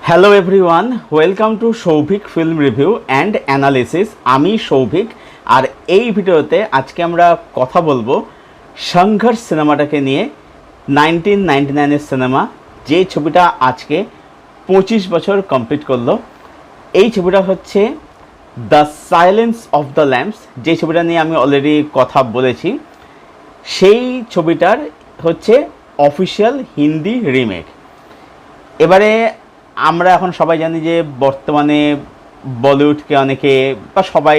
Hello everyone, welcome to Souvik film review and analysis. আমি সৌভিক, আর এই ভিডিওতে আজকে আমরা কথা বলবো সংঘর্ষ সিনেমাটাকে নিয়ে। 1999-এর সিনেমা, যে ছবিটা আজকে 25 বছর কমপ্লিট করলো। এই ছবিটা হচ্ছে the silence of the lamps, যে ছবিটা নিয়ে আমি অলরেডি কথা বলেছি। সেই ছবিটার হচ্ছে অফিশিয়াল হিন্দি রিমেক। এবারে আমরা এখন সবাই জানি যে বর্তমানে বলিউডকে অনেকে বা সবাই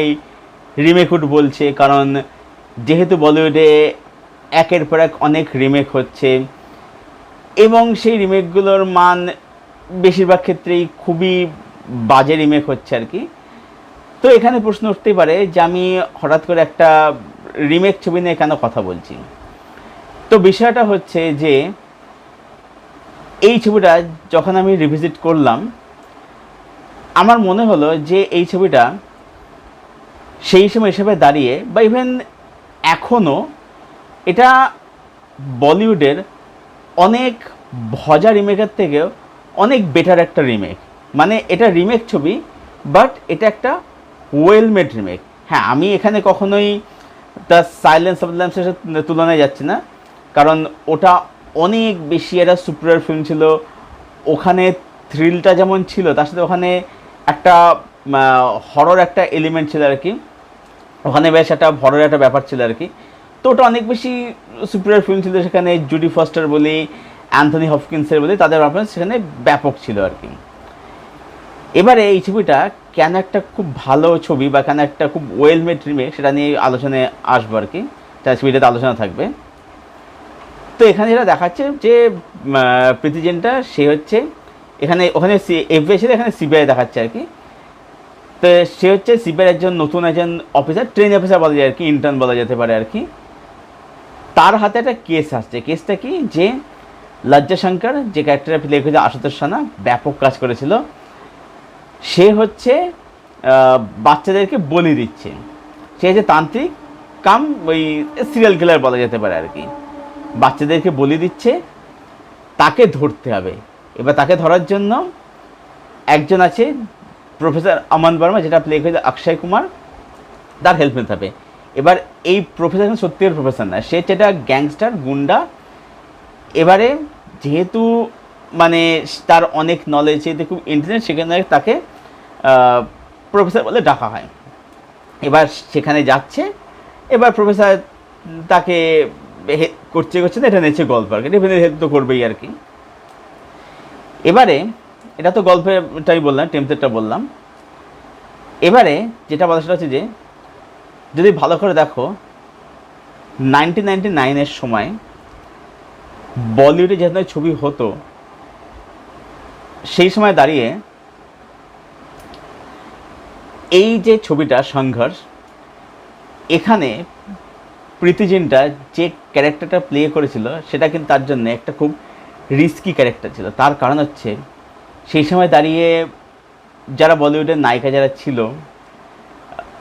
রিমেকউড বলছে, কারণ যেহেতু বলিউডে একের পর এক অনেক রিমেক হচ্ছে এবং সেই রিমেকগুলোর মান বেশিরভাগ ক্ষেত্রেই খুবই বাজে রিমেক হচ্ছে আর কি। তো এখানে প্রশ্ন উঠতেই পারে যে আমি হঠাৎ করে একটা রিমেক ছবি নিয়ে কেন কথা বলছি। তো বিষয়টা হচ্ছে যে এই ছবিটা যখন আমি রিভিজিট করলাম, আমার মনে হলো যে এই ছবিটা সেই সময় হিসেবে দাঁড়িয়ে বা ইভেন এখনও এটা বলিউডের অনেক ভজা রিমেকের থেকেও অনেক বেটার একটা রিমেক। মানে এটা রিমেক ছবি, বাট এটা একটা ওয়েল মেড রিমেক। হ্যাঁ, আমি এখানে কখনোই দ্য সাইলেন্স অফ দ্য ল্যাম্পসের সাথে তুলনায় যাচ্ছি না, কারণ ওটা অনেক বেশি একটা সুপারিয়র ফিল্ম ছিল। ওখানে থ্রিলটা যেমন ছিল, তার সাথে ওখানে একটা হরর একটা এলিমেন্ট ছিল আর কি। ওখানে বেশ একটা হরর একটা ব্যাপার ছিল আর কি। তো ওটা অনেক বেশি সুপারিয়র ফিল্ম ছিল। সেখানে জুডি ফস্টার বলি, অ্যান্থনি হপকিন্সের বলি, তাদের পারফরমেন্স সেখানে ব্যাপক ছিল আর কি। এবারে এই ছবিটা কেন একটা খুব ভালো ছবি বা কেন একটা খুব ওয়েল মেড রিমেক, সেটা নিয়ে আলোচনায় আসবো আর কি। তাই ছবিটাতে আলোচনা থাকবে। তো এখানে যেটা দেখাচ্ছে যে প্রীতি জিন্টা, সে হচ্ছে এখানে ওখানে এফবিআই ছিল, এখানে সিবিআই দেখাচ্ছে আর কি। তো সে হচ্ছে সিবিআই একজন নতুন একজন অফিসার, ট্রেন অফিসার বলা যায় আর কি, ইন্টার্ন বলা যেতে পারে আর কি। তার হাতে একটা কেস আসছে। কেসটা কি, যে লজ্জা শঙ্কর, যে ক্যারেক্টারে প্লে করেছে আশুতোষ সানা, ব্যাপক কাজ করেছিল, সে হচ্ছে বাচ্চাদেরকে বলি দিচ্ছে। সে হচ্ছে তান্ত্রিক কাম ওই সিরিয়াল কিলার বলা যেতে পারে আর কি। বাচ্চাদেরকে বলি দিচ্ছে, তাকে ধরতে হবে। এবার তাকে ধরার জন্য একজন আছে প্রফেসর অমন বর্মা, যেটা প্লে করেছে অক্ষয় কুমার, তার হেল্প নিতে হবে। এবার এই প্রফেসর সত্যিকার প্রফেসর না, সে যেটা গ্যাংস্টার গুন্ডা। এবারে যেহেতু মানে তার অনেক নলেজ, যেহেতু খুব ইন্টেলিজেন্ট, সেখানে তাকে প্রফেসর বলে ডাকা হয়। এবার সেখানে যাচ্ছে, এবার প্রফেসর তাকে করছে না, এটা নেছে গল্প আর কি, এটা হেল্প তো করবেই আর কি। এবারে এটা তো গল্পটাই বললাম, টেম্পলেটটা বললাম। এবারে যেটা বলা সেটা হচ্ছে যে যদি ভালো করে দেখো, 1999-এর সময় বলিউডে যে ধরনের ছবি হতো, সেই সময় দাঁড়িয়ে এই যে ছবিটা সংঘর্ষ, এখানে প্রীতি জিন্টা যে ক্যারেক্টারটা প্লে করেছিল, সেটা কিন্তু তার জন্য একটা খুব রিস্কি ক্যারেক্টার ছিল। তার কারণ হচ্ছে সেই সময় দাঁড়িয়ে যারা বলিউডের নায়িকা যারা ছিল,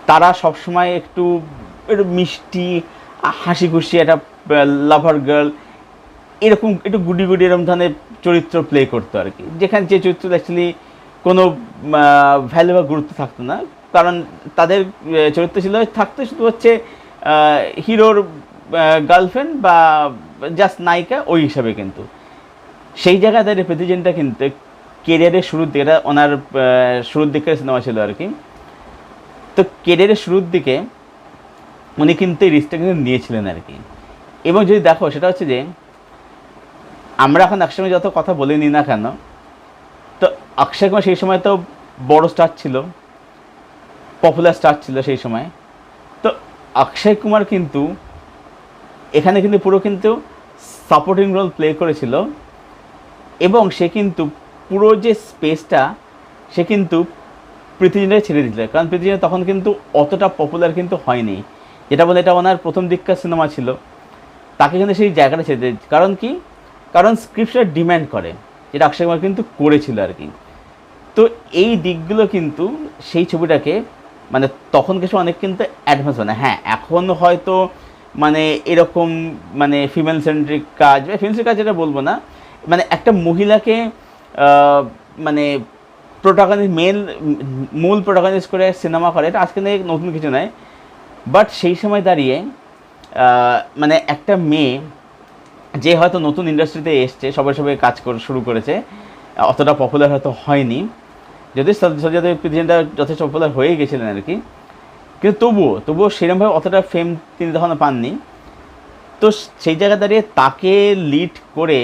তারা সবসময় একটু একটু মিষ্টি, হাসি খুশি, একটা লাভার গার্ল, এরকম একটু গুডি গুডি এরকম ধরনের চরিত্র প্লে করতো আর কি। যেখানে যে চরিত্র অ্যাকচুয়ালি কোনো ভ্যালু বা গুরুত্ব থাকতো না, কারণ তাদের চরিত্র ছিল থাকতো শুধু হচ্ছে হিরোর গার্লফ্রেন্ড বা জাস্ট নায়িকা ওই হিসাবে। কিন্তু সেই জায়গায় তাদের প্রীতি জিন্টা কিন্তু কেরিয়ারের শুরুর দিকে, এটা ওনার শুরুর দিকের সিনেমা ছিল আর কি। তো কেরিয়ারের শুরুর দিকে উনি কিন্তু এই রিস্কটা কিন্তু নিয়েছিলেন আর কি। এবং যদি দেখো, সেটা হচ্ছে যে আমরা এখন একসঙ্গে যত কথা বলে নিই না কেন, তো অক্ষয় কুমার সেই সময় তো বড় স্টার ছিল, পপুলার স্টার ছিল সেই সময়। তো অক্ষয় কুমার কিন্তু এখানে কিন্তু পুরো কিন্তু সাপোর্টিং রোল প্লে করেছিল, এবং সে কিন্তু পুরো যে স্পেসটা সে কিন্তু প্রীতি জিন্টাকে ছেড়ে দিল। কারণ প্রীতি জিন্টা তখন কিন্তু অতটা পপুলার কিন্তু হয়নি, যেটা বলে এটা ওনার প্রথম দিককার সিনেমা ছিল। তাকে কিন্তু সেই জায়গাটা ছেড়ে দিল। কারণ কি, কারণ স্ক্রিপ্টটা ডিম্যান্ড করে, যেটা অক্ষয় কুমার কিন্তু করেছিল আর কি। তো এই দিকগুলো কিন্তু সেই ছবিটাকে মানে তখন কিছু অনেক কিন্তু অ্যাডভান্স হয় না। হ্যাঁ, এখন হয়তো মানে এরকম মানে ফিমেল সেন্ট্রিক কাজ, বা ফিমেল সেন্ট্রিক কাজ যেটা বলবো না, মানে একটা মহিলাকে মানে মূল প্রোটাগনিস্ট করে সিনেমা করে, এটা আজকে নতুন কিছু নয়। বাট সেই সময় দাঁড়িয়ে মানে একটা মেয়ে যে হয়তো নতুন ইন্ডাস্ট্রিতে এসছে, সবাই কাজ শুরু করেছে, অতটা পপুলার হয়তো হয়নি, যদি সত্যি প্রেসিডেন্টটা যথেষ্ট পপুলার হয়ে গেছিলেন আর কি, কিন্তু তবুও সেরকমভাবে অতটা ফেম তিনি তখন পাননি। তো সেই জায়গায় দাঁড়িয়ে তাকে লিড করে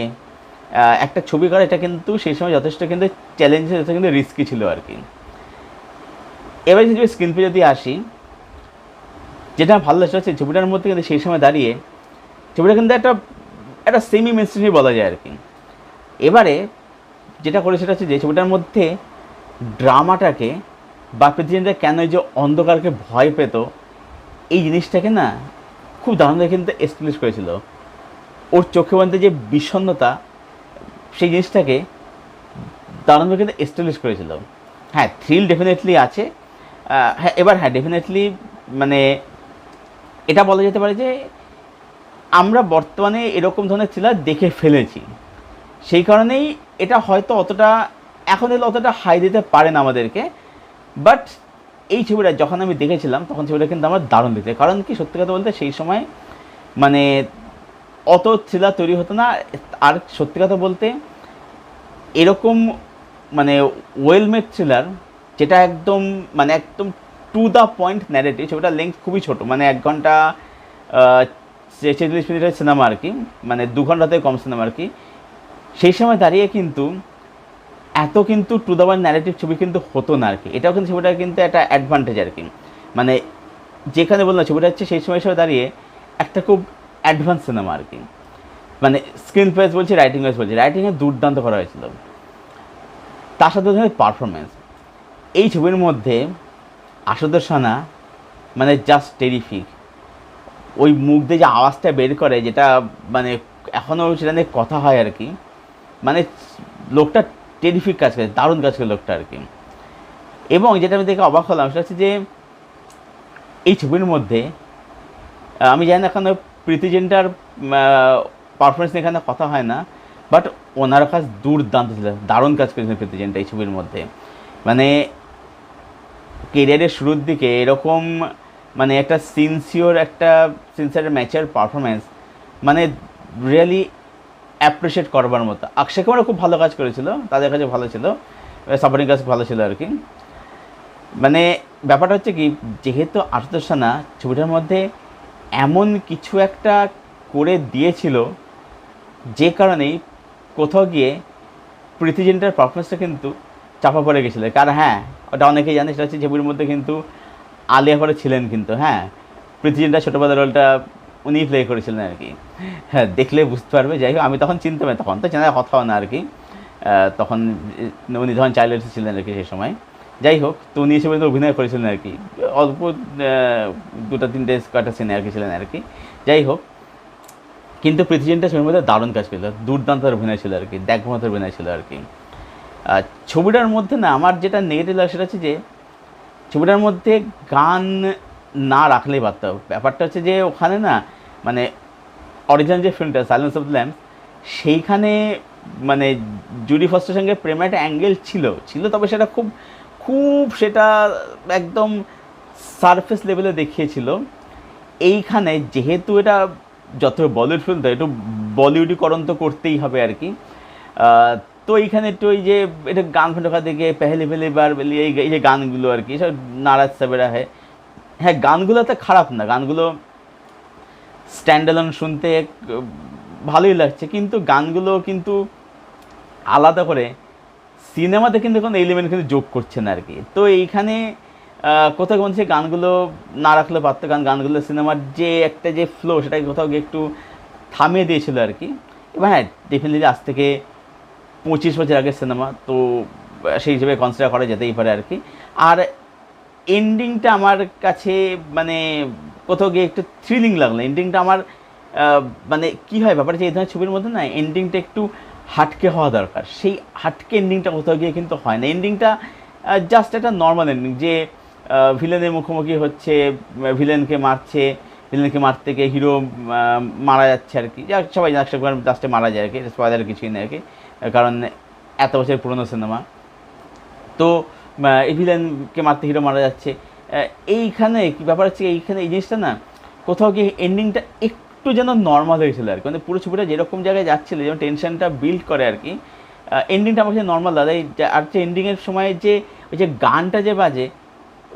একটা ছবি করা, এটা কিন্তু সেই সময় যথেষ্ট কিন্তু চ্যালেঞ্জের, যথেষ্ট কিন্তু রিস্কি ছিল আর কি। এবার যদি স্ক্রিন প্লে যদি আসি, যেটা ভালো লাগছে হচ্ছে ছবিটার মধ্যে কিন্তু সেই সময় দাঁড়িয়ে ছবিটা কিন্তু একটা সেমি মেনস্ট্রিমই বলা যায় আর কি। এবারে যেটা করে সেটা হচ্ছে যে ছবিটার মধ্যে ড্রামাটাকে বা প্রেসিডেন্টরা কেন এই যে অন্ধকারকে ভয় পেত, এই জিনিসটাকে না খুব দারুণভাবে কিন্তু এস্টাবলিশ করেছিল। ওর চোখে মধ্যে যে বিষণ্ণতা, সেই জিনিসটাকে দারুণভাবে কিন্তু এস্টাবলিশ করেছিল। হ্যাঁ, থ্রিল ডেফিনেটলি আছে। হ্যাঁ ডেফিনেটলি মানে এটা বলা যেতে পারে যে আমরা বর্তমানে এরকম ধরনের থ্রিলার দেখে ফেলেছি, সেই কারণেই এটা হয়তো এখন অতটা হাই দিতে পারে না আমাদেরকে। বাট এই ছবিটা যখন আমি দেখেছিলাম তখন ছবিটা কিন্তু আমার দারুণ দিতে, কারণ কি সত্যি কথা বলতে সেই সময় মানে অত থ্রিলার তৈরি হতো না। আর সত্যি কথা বলতে এরকম মানে ওয়েল মেড থ্রিলার, যেটা একদম টু দ্য পয়েন্ট ন্যারেটিভ, ছবিটার লেন্থ খুবই ছোট, মানে 1 ঘন্টা 46 মিনিটের সিনেমা আর কি, মানে 2 ঘন্টাতে কম সিনেমা আর কি। সেই সময় দাঁড়িয়ে কিন্তু এত কিন্তু টু দ্য পয়েন্ট ন্যারেটিভ ছবি কিন্তু হতো না আর কি। এটাও কিন্তু ছবিটার কিন্তু একটা অ্যাডভান্টেজ আর কি, মানে যেখানে বললাম ছবিটা হচ্ছে সেই সময় দাঁড়িয়ে একটা খুব অ্যাডভান্স সিনেমা আর কি। মানে স্ক্রিন প্লেস বলছি, রাইটিংয়ে দুর্দান্ত করা হয়েছিল, তার সাথে পারফরমেন্স। এই ছবির মধ্যে আশুতোষ রানা মানে জাস্ট টেরিফিক। ওই মুখ দিয়ে যে আওয়াজটা বের করে, যেটা মানে এখনও সেটা নিয়ে কথা হয় আর কি, মানে লোকটা টেরিফিক কাজ করে, দারুণ কাজ করে লোকটা আর কি। এবং যেটা আমি দেখে অবাক হলাম সেটা হচ্ছে যে এই ছবির মধ্যে আমি জানি না এখানে প্রীতি জিন্টার পারফরমেন্স নিয়ে এখানে কথা হয় না, বাট ওনার কাজ দুর্দান্ত ছিল, দারুণ কাজ করেছেন প্রীতি জিন্টা এই ছবির মধ্যে। মানে কেরিয়ারের শুরুর দিকে এরকম মানে একটা সিনসিয়ার ম্যাচের পারফরমেন্স, মানে রিয়েলি অ্যাপ্রিসিয়েট করবার মতো। অক্ষয় কুমারও খুব ভালো কাজ করেছিল, তাদের কাছে ভালো ছিল, সাপোর্টিং কাজ ভালো ছিল আর কি। মানে ব্যাপারটা হচ্ছে কি, যেহেতু আশুতোষ রানা ছবিটার মধ্যে এমন কিছু একটা করে দিয়েছিল, যে কারণেই কোথাও গিয়ে প্রীতি জিন্টার পারফরমেন্সটা কিন্তু চাপা পড়ে গেছিলো। কারণ হ্যাঁ, ওটা অনেকেই জানে, সেটা হচ্ছে ছবির মধ্যে কিন্তু আলিয়া ভাট ছিলেন কিন্তু, হ্যাঁ প্রীতি জিন্টার ছোটোবেলার রোলটা উনি প্লে করেছিলেন আর কি। হ্যাঁ, দেখলে বুঝতে পারবে। যাই হোক, আমি তখন চিনতে পারি, তখন তো চেনার কথাও না আর কি, তখন উনি যখন চাইল্ড ছিলেন আর কি সেই সময়। যাই হোক, তো উনি হিসেবে অভিনয় করেছিলেন আর কি, অল্প 2-3 কয়েকটা সিনে আর কি ছিলেন আর কি। যাই হোক, কিন্তু প্রীতি জিন্টা ছবির মধ্যে দারুণ কাজ করেছিল, দুর্দান্ত অভিনয় ছিল আর কি, দেখবার মতো অভিনয় ছিল আর কি। ছবিটার মধ্যে না আমার যেটা নেগেটিভ লাগে সেটা হচ্ছে যে ছবিটার মধ্যে গান না রাখলেই পারত। ব্যাপারটা হচ্ছে যে ওখানে না মানে অরিজিনাল যে ফিল্মটা সাইলেন্স অফ দ্য ল্যাম্বস, সেইখানে মানে জুডি ফস্টারের সঙ্গে প্রেমের একটা অ্যাঙ্গেল ছিল, তবে সেটা খুব সেটা একদম সারফেস লেভেলে দেখিয়েছিল। এইখানে যেহেতু এটা যত বলিউড ফিল্ম, তো একটু বলিউডীকরণ তো করতেই হবে আর কি। তো এইখানে একটু ওই যে এটা গান ফাঁকা দেখে পেহলি বার এই যে গানগুলো আর কি, সব নারাজ সাবেরা হ্যাঁ গানগুলো তো খারাপ না, গানগুলো স্ট্যান্ডালোন শুনতে ভালোই লাগছে, কিন্তু গানগুলো কিন্তু আলাদা করে সিনেমাতে কিন্তু কোনো এলিমেন্ট কিন্তু যোগ করছে না আর কি। তো এইখানে কোথাও কোন সে গানগুলো না রাখলে পারতো, গানগুলো সিনেমার যে ফ্লো, সেটাকে কোথাও গিয়ে একটু থামিয়ে দিয়েছিল আর কি। এবার হ্যাঁ, ডেফিনেটলি আজ থেকে 25 বছর আগের সিনেমা, তো সেই হিসেবে কনসিডার করা যেতেই পারে আর কি। আর এন্ডিংটা আমার কাছে মানে কোথাও গিয়ে একটু থ্রিলিং লাগলো এন্ডিংটা আমার। মানে কী হয় ব্যাপারটা, যে এই ধরনের ছবির মধ্যে না এন্ডিংটা একটু হাটকে হওয়া দরকার, সেই হাটকে এন্ডিংটা কোথাও গিয়ে কিন্তু হয় না। এন্ডিংটা জাস্ট একটা নর্মাল এন্ডিং, যে ভিলেনের মুখোমুখি হচ্ছে, ভিলেনকে মারতে গিয়ে হিরো মারা যাচ্ছে আর কি, সবাই লাস্টে মারা যায় আর কি, স্পয়লার কিছুই নেই আর কি, কারণ এত বছর পুরনো সিনেমা। তো এই ভিলেনকে মারতে হিরো মারা যাচ্ছে। এইখানে কি ব্যাপার হচ্ছে, এইখানে এই জিনিসটা না কোথাও গিয়ে এন্ডিংটা একটু যেন নর্মাল হয়েছিল আর কি, মানে পুরো ছবিটা যেরকম জায়গায় যাচ্ছিলো, যেমন টেনশনটা বিল্ড করে আর কি, এন্ডিংটা আমার কাছে নর্মাল দাদা। আর যে এন্ডিংয়ের সময় যে ওই যে গানটা যে বাজে,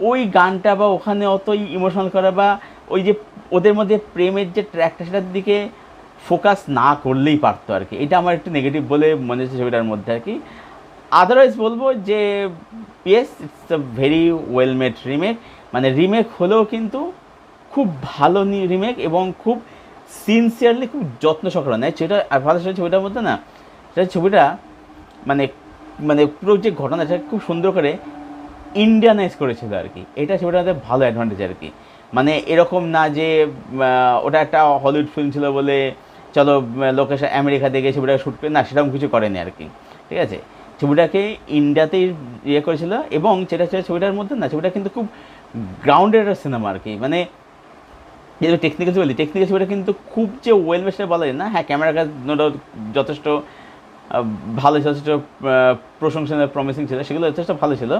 ওই গানটা বা ওখানে অত ইমোশনাল করা বা ওই যে ওদের মধ্যে প্রেমের যে ট্র্যাকটা সেটার দিকে ফোকাস না করলেই পারতো আর কি। এটা আমার একটু নেগেটিভ বলে মনে হচ্ছে ছবিটার মধ্যে আর কি। আদারওয়াইজ বলবো যে yes, it's a very well made remake, মানে রিমেক হলেও কিন্তু খুব ভালো রিমেক এবং খুব সিনসিয়ারলি খুব যত্ন সহকারে নেয় সেটা। আর ভালো সেটা ছবিটার মধ্যে না, সেটা ছবিটা মানে মানে পুরো যে ঘটনাটা খুব সুন্দর করে ইন্ডিয়ানাইজ করেছিল আর কি। এটা ছবিটাতে ভালো অ্যাডভান্টেজ আর কি। মানে এরকম না যে ওটা একটা হলিউড ফিল্ম ছিল বলে চলো লোকেশন আমেরিকাতে গিয়ে ছবিটা শ্যুট করে, না সেরকম কিছু করেনি আর কি, ঠিক আছে। ছবিটাকে ইন্ডিয়াতেই ইয়ে করেছিল এবং সেটা ছবিটার মধ্যে না, ছবিটা কিন্তু খুব গ্রাউন্ডেড একটা সিনেমা আর কি। মানে যেহেতু টেকনিক্যাল ছবি, টেকনিক্যাল ছবিটা কিন্তু খুব যে ওয়েল মেস্ট বলা যায় না। হ্যাঁ, ক্যামেরা কাজ নো ডাউট যথেষ্ট ভালো, যথেষ্ট প্রশংসনীয় প্রমিসিং ছিল, সেগুলো যথেষ্ট ভালো ছিল।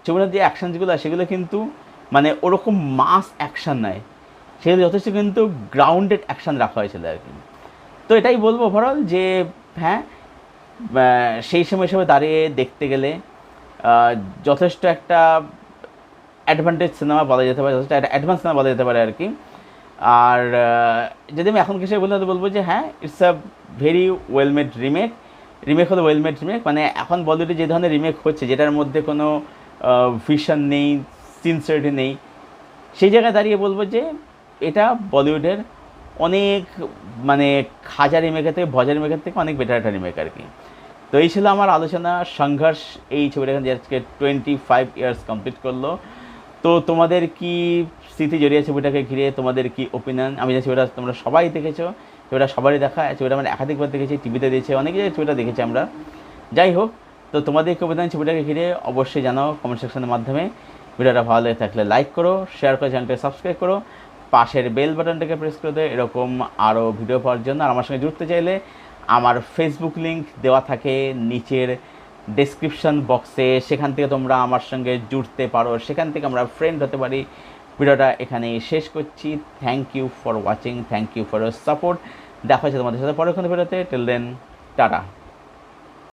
ছবিটার যে অ্যাকশান যেগুলো সেগুলো কিন্তু মানে ওরকম মাস অ্যাকশান নয়, সেগুলো যথেষ্ট কিন্তু গ্রাউন্ডেড অ্যাকশান রাখা হয়েছিল আর কি। তো এটাই বলবো ওভারঅল যে হ্যাঁ, সেই সময় হিসেবে দাঁড়িয়ে দেখতে গেলে যথেষ্ট একটা অ্যাডভান্টেজ সিনেমা বলা যেতে পারে, যথেষ্ট একটা অ্যাডভান্স সিনেমা বলা যেতে পারে আর কি। আর যদি আমি এখন কিছু বলবো যে হ্যাঁ, it's a very well made remake. Remake হলো ওয়েল মেড রিমেক, মানে এখন বলিউডে যে ধরনের রিমেক হচ্ছে যেটার মধ্যে কোনো ভিশন নেই, সিনসিয়ারিটি নেই, সেই জায়গায় দাঁড়িয়ে বলবো যে এটা বলিউডের অনেক মানে খাজা রিমেকের থেকে, ভজা রিমেকের থেকে অনেক বেটার একটা রিমেক আর কি। তো এই ছিল আমার আলোচনা সংঘর্ষ, এই ছবিটা যে আজকে 25 ইয়ার্স কমপ্লিট করলো। তো তোমাদের কি স্মৃতি জড়িয়ে ছবিটাকে ঘিরে, তোমাদের কি ওপিনিয়ন? আমি যে ছবিটা তোমরা সবাই দেখেছো, ছবিটা সবারই দেখা, ছবিটা আমরা একাধিকবার দেখেছি, টিভিতে দিয়েছে, অনেক জায়গায় ছবিটা দেখেছি আমরা। যাই হোক, তো তোমাদের কি ওপিনিয়ন ছবিটাকে ঘিরে অবশ্যই জানাও কমেন্ট সেকশনের মাধ্যমে। ভিডিওটা ভালো লেগে থাকলে লাইক করো, শেয়ার করে চ্যানেলটাকে সাবস্ক্রাইব করো, পাশের বেল বাটনটাকে প্রেস করে দেয় এরকম আরও ভিডিও পাওয়ার জন্য। আর আমার সঙ্গে জুড়তে চাইলে আমার ফেসবুক লিঙ্ক দেওয়া থাকে নিচের ডেসক্রিপশন বক্সে, সেখান থেকে তোমরা আমার সঙ্গে জুড়তে পারো, সেখান থেকে আমরা ফ্রেন্ড হতে পারি। ভিডিওটা এখানেই শেষ করছি। Thank you for watching, thank you for your support. দেখা হচ্ছে তোমাদের সাথে পরের কোনো ভিডিওতে। Till then, tata.